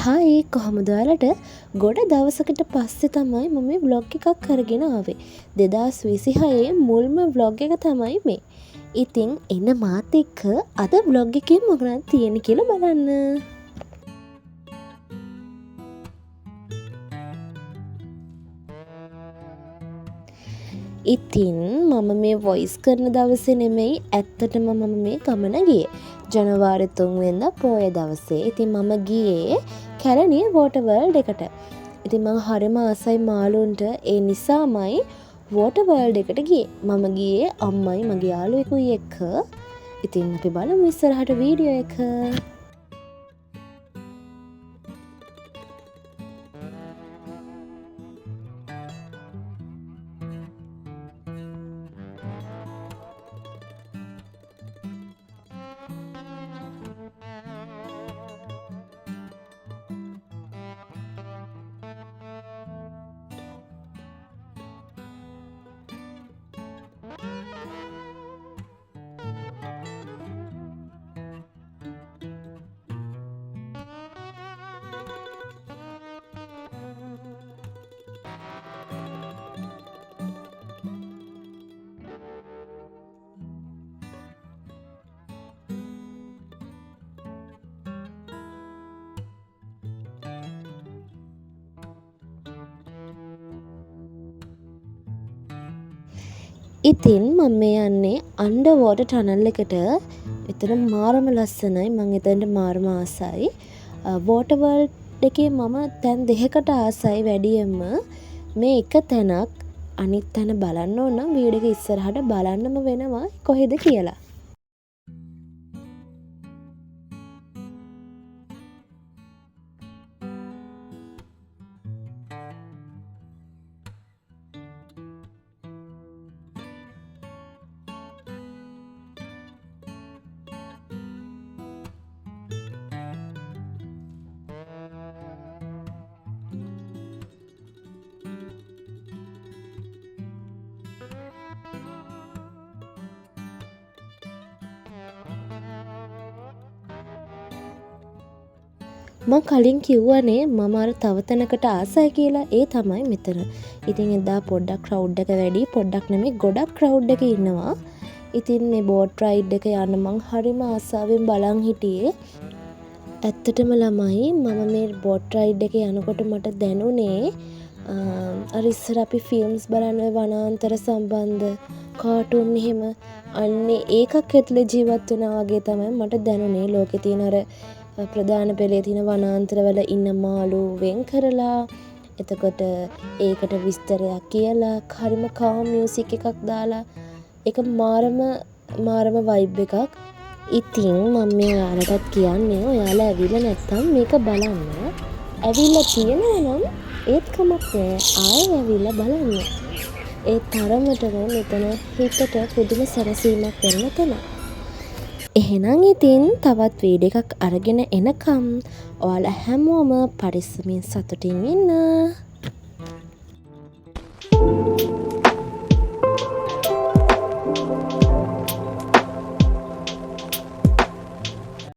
Hi කොහොමද ඔයාලට ගොඩ දවසකට පස්සේ තමයි මම මේ බ්ලොග් එකක් අරගෙන ආවේ. 2026 මුල්ම බ්ලොග් එක තමයි මේ. ඉතින් එන්න මාත් එක්ක අද බ්ලොග් එකේ මොකක්ද තියෙන්නේ කියලා බලන්න. ඉතින් මම මේ වොයිස් කරන දවසේ නෙමෙයි ඇත්තටම මම මේ ගමන ගියේ. ජනවාරි 3 වෙනිදා පොය දවසේ. ඉතින් මම ගියේ කැලණිය වෝටර් වර්ල්ඩ් එකට. ඉතින් මම හරිම ආසයි මාළුන්ට ඒ නිසාමයි වෝටර් වර්ල්ඩ් එකට ගියේ. මම ගියේ අම්මයි මගේ යාළුවෙකුයි එක්ක. ඉතින් අපි බලමු ඉස්සරහට වීඩියෝ එක. ඉතින් මම මේ යන්නේ අන්ඩර් වෝටර් ටනල් එකට. එතන මාරම ලස්සනයි. මම එතනට මාරම ආසයි. වෝටර් වර්ල්ඩ් එකේ මම තැන් දෙකකට ආසයි වැඩියෙන්ම. මේ එක තැනක් අනිත් තැන බලන්න ඕන නම් වීඩියෝ එක ඉස්සරහට බලන්නම වෙනවා කොහෙද කියලා. මම කලින් කිව්වනේ මම අර තව තැනකට ආසයි කියලා. ඒ තමයි මෙතන. ඉතින් එදා පොඩ්ඩක් ක්‍රවුඩ් එක වැඩි. පොඩ්ඩක් නෙමෙයි ගොඩක් ක්‍රවුඩ් එක ඉන්නවා. ඉතින් මේ බෝට් රයිඩ් එක යන්න මං හරිම ආසාවෙන් බලන් හිටියේ. ඇත්තටම ළමයි මම මේ බෝට් රයිඩ් එක යනකොට මට දැනුනේ අර ඉස්සර අපි ෆිල්ම්ස් බලන වනාන්තර සම්බන්ධ කාටුන් එහෙම අන්නේ ඒකක් ඇතුලේ ජීවත් වෙනා වගේ තමයි මට දැනුනේ. ලෝකේ තියෙන අර ප්‍රධාන පෙළේ තියෙන වනාන්තරවල ඉන්න මාළු වෙන් කරලා එතකොට ඒකට විස්තරයක් කියලා හරිම කාම් මියුසික් එකක් දාලා ඒක මාරම වයිබ් එකක්. ඉතින් මම මේ ඔයාලටත් කියන්නේ ඔයාලා ඇවිල්ලා නැත්තම් මේක බලන්න. ඇවිල්ලා තියෙනවා නම් ඒත් කමක් නෑ. ආයෙ ඇවිල්ලා බලන්න. ඒ තරමටම මෙතන හිතට පුදුම සැනසීමක් වෙන්න තැන. එහෙනම් ඉතින් තවත් වීඩියෝ එකක් අරගෙන එනකම් ඔයාලා හැමෝම පරිස්සමින් සතුටින් ඉන්න.